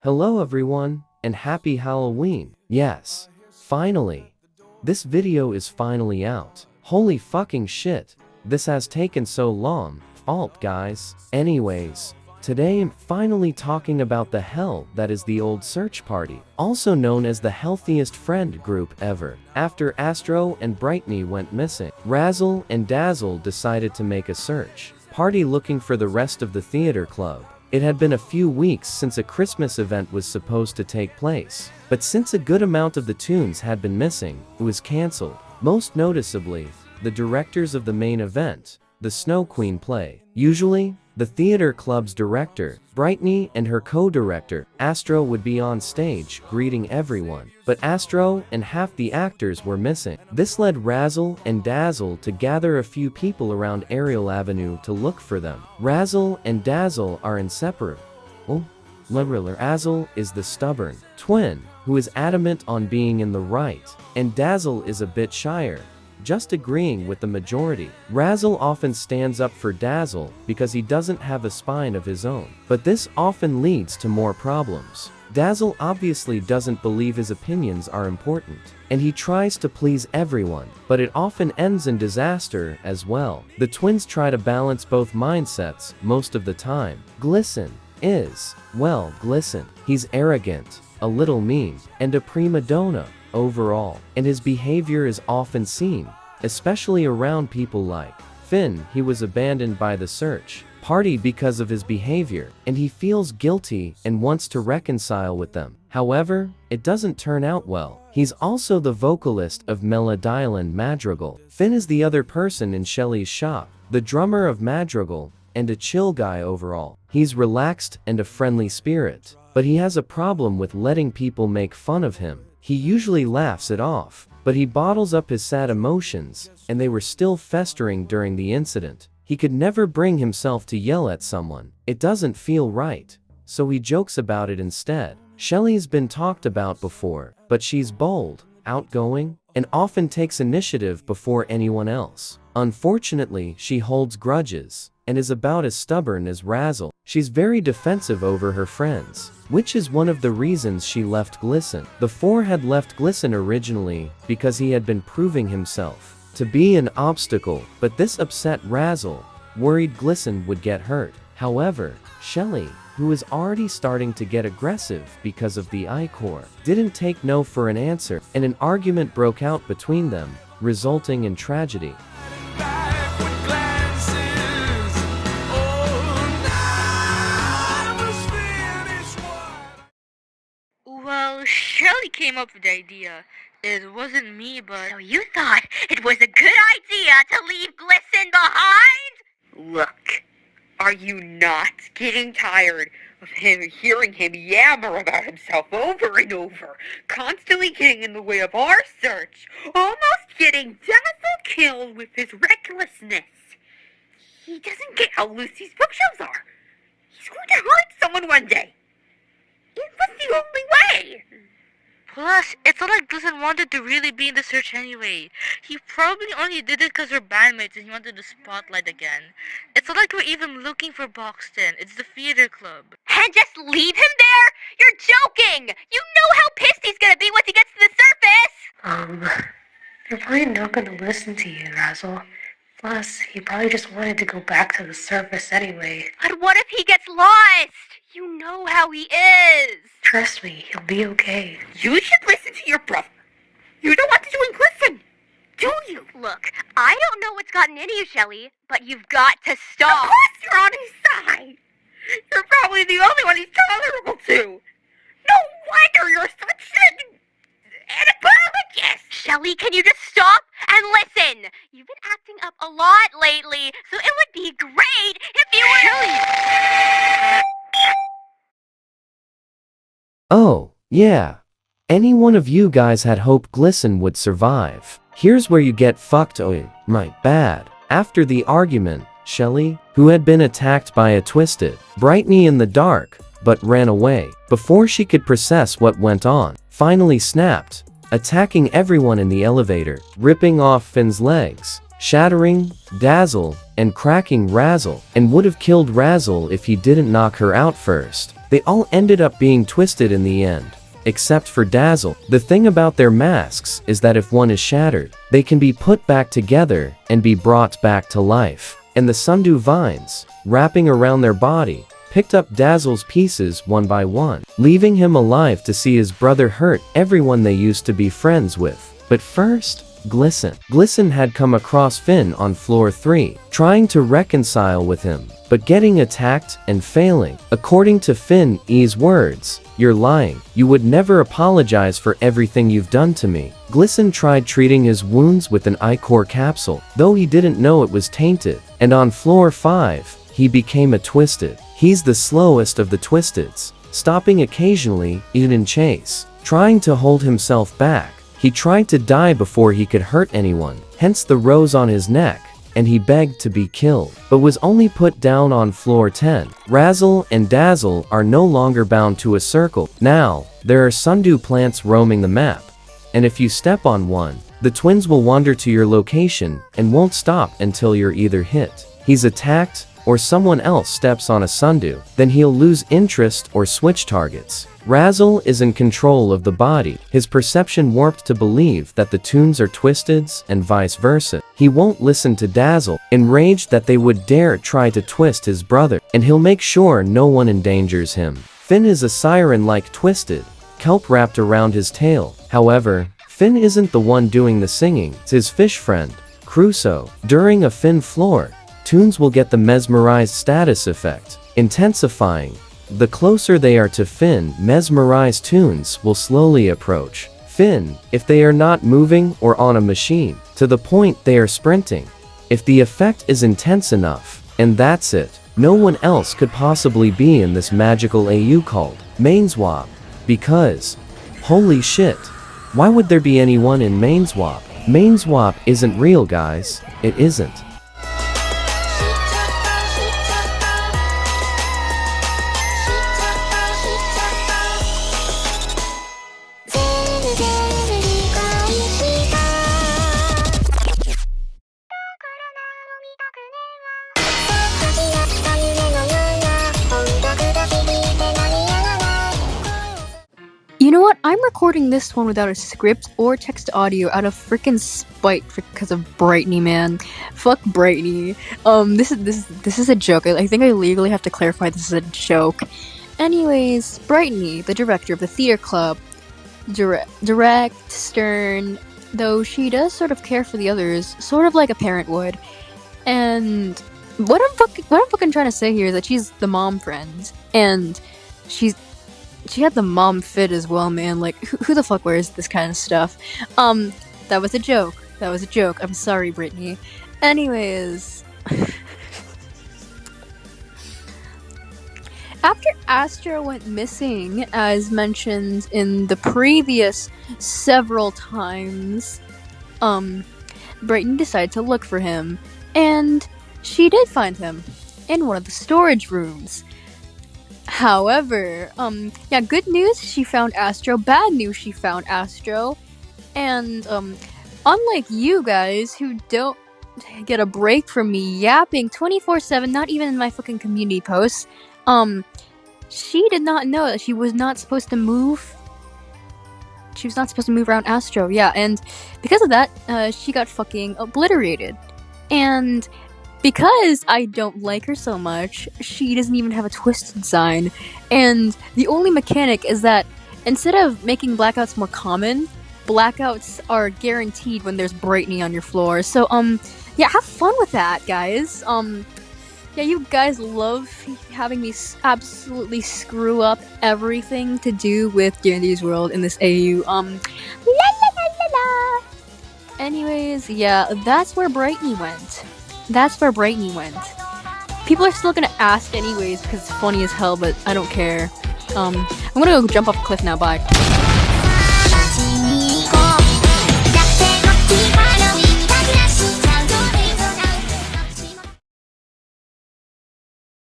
Hello everyone, and happy Halloween. Yes, finally. This video is finally out. Holy fucking shit. This has taken so long. Fault guys. Anyways, today I'm finally talking about the hell that is the old search party, also known as the healthiest friend group ever. After Astro and Brightney went missing, Razzle and Dazzle decided to make a search party looking for the rest of the theater club. It had been a few weeks since a Christmas event was supposed to take place, but since a good amount of the tunes had been missing, it was cancelled. Most noticeably, the directors of the main event, the Snow Queen play. Usually, the theater club's director, Brightney, and her co-director, Astro, would be on stage greeting everyone, but Astro and half the actors were missing. This led Razzle and Dazzle to gather a few people around Ariel Avenue to look for them. Razzle and Dazzle are inseparable. Razzle is the stubborn twin who is adamant on being in the right, and Dazzle is a bit shyer, just agreeing with the majority. Razzle often stands up for Dazzle because he doesn't have a spine of his own, but this often leads to more problems. Dazzle obviously doesn't believe his opinions are important, and he tries to please everyone, but it often ends in disaster as well. The twins try to balance both mindsets most of the time. Glisten is, well, Glisten. He's arrogant, a little mean, and a prima donna overall, and his behavior is often seen, especially around people like Finn. He was abandoned by the search party because of his behavior, and he feels guilty and wants to reconcile with them. However, it doesn't turn out well. He's also the vocalist of Melody and Madrigal. Finn is the other person in Shelly's shop, the drummer of Madrigal, and a chill guy overall. He's relaxed and a friendly spirit, but he has a problem with letting people make fun of him. He usually laughs it off, but he bottles up his sad emotions, and they were still festering during the incident. He could never bring himself to yell at someone. It doesn't feel right, so he jokes about it instead. Shelly's been talked about before, but she's bold, outgoing, and often takes initiative before anyone else. Unfortunately, she holds grudges, and is about as stubborn as Razzle. She's very defensive over her friends, which is one of the reasons she left Glisten. The four had left Glisten originally because he had been proving himself to be an obstacle, but this upset Razzle, worried Glisten would get hurt. However, Shelly, who is already starting to get aggressive because of the I-Core, didn't take no for an answer, and an argument broke out between them, resulting in tragedy. Well, Shelly came up with the idea. It wasn't me, but... So you thought it was a good idea to leave Glisten behind? Look, are you not getting tired of hearing him yammer about himself over and over, constantly getting in the way of our search, almost getting Dazzle killed with his recklessness? He doesn't get how loose these bookshelves are. He's going to hurt someone one day. It was the only way. Plus, it's not like Glisten wanted to really be in the search anyway. He probably only did it because we're bandmates and he wanted the spotlight again. It's not like we're even looking for Boxton. It's the theater club. And just leave him there? You're joking! You know how pissed he's gonna be once he gets to the surface! They're probably not gonna listen to you, Razzle. Plus, he probably just wanted to go back to the surface anyway. But what if he gets lost? You know how he is! Trust me, he'll be okay. You should listen to your brother. You don't want to join Glisten, do you? Look, I don't know what's gotten into you, Shelly, but you've got to stop! Of course you're on his side! You're probably the only one he's tolerable to! No wonder you're such an apologist! Shelly, can you just stop and listen? You've been acting up a lot lately, so it would be great if you were... Shelly! Oh, yeah. Any one of you guys had hoped Glisten would survive. Here's where you get fucked. Oh, my bad. After the argument, Shelly, who had been attacked by a twisted Brightney in the dark, but ran away before she could process what went on, finally snapped, attacking everyone in the elevator, ripping off Finn's legs, shattering Dazzle, and cracking Razzle, and would have killed Razzle if he didn't knock her out first. They all ended up being twisted in the end. Except for Dazzle. The thing about their masks is that if one is shattered, they can be put back together and be brought back to life. And the sundew vines, wrapping around their body, picked up Dazzle's pieces one by one, leaving him alive to see his brother hurt everyone they used to be friends with. But first, Glisten. Glisten had come across Finn on floor 3, trying to reconcile with him, but getting attacked and failing. According to Fin's words, "You're lying. You would never apologize for everything you've done to me." Glisten tried treating his wounds with an ichor capsule, though he didn't know it was tainted, and on floor 5, he became a Twisted. He's the slowest of the Twisteds, stopping occasionally, even in chase, trying to hold himself back. He tried to die before he could hurt anyone, hence the rose on his neck, and he begged to be killed, but was only put down on floor 10. Razzle and Dazzle are no longer bound to a circle. Now, there are sundew plants roaming the map, and if you step on one, the twins will wander to your location and won't stop until you're either hit, he's attacked, or someone else steps on a sundew, then he'll lose interest or switch targets. Razzle is in control of the body, his perception warped to believe that the tunes are Twisteds and vice versa. He won't listen to Dazzle, enraged that they would dare try to twist his brother, and he'll make sure no one endangers him. Finn is a siren-like Twisted, kelp wrapped around his tail. However, Finn isn't the one doing the singing, it's his fish friend, Crusoe. During a Finn floor, tunes will get the mesmerized status effect, intensifying. The closer they are to Finn, mesmerized tunes will slowly approach Finn, if they are not moving or on a machine, to the point they are sprinting. If the effect is intense enough, and that's it, no one else could possibly be in this magical AU called Mainswap. Because, holy shit, why would there be anyone in Mainswap? Mainswap isn't real, guys, it isn't. You know what? I'm recording this one without a script or text audio out of freaking spite because of Brightney, man. Fuck Brightney. This is a joke. I think I legally have to clarify this is a joke. Anyways, Brightney, the director of the theater club, direct, stern, though she does sort of care for the others, sort of like a parent would. And what I'm fucking trying to say here is that she's the mom friend, and she had the mom fit as well, man. Like, who the fuck wears this kind of stuff? That was a joke. I'm sorry, Brittany. Anyways. After Astro went missing, as mentioned in the previous several times, Brittany decided to look for him. And she did find him in one of the storage rooms. However, good news, she found Astro. Bad news, she found Astro. And, unlike you guys who don't get a break from me yapping 24/7, not even in my fucking community posts, she did not know that she was not supposed to move. She was not supposed to move around Astro, yeah, and because of that, she got fucking obliterated. And because I don't like her so much, she doesn't even have a Twisted sign. And the only mechanic is that instead of making blackouts more common, blackouts are guaranteed when there's Brightney on your floor. So, yeah, have fun with that, guys. Yeah, you guys love having me absolutely screw up everything to do with D&D's world in this AU. La la la la la. Anyways, yeah, that's where Brightney went. People are still gonna ask anyways because it's funny as hell, but I don't care. I'm gonna go jump off a cliff now, bye.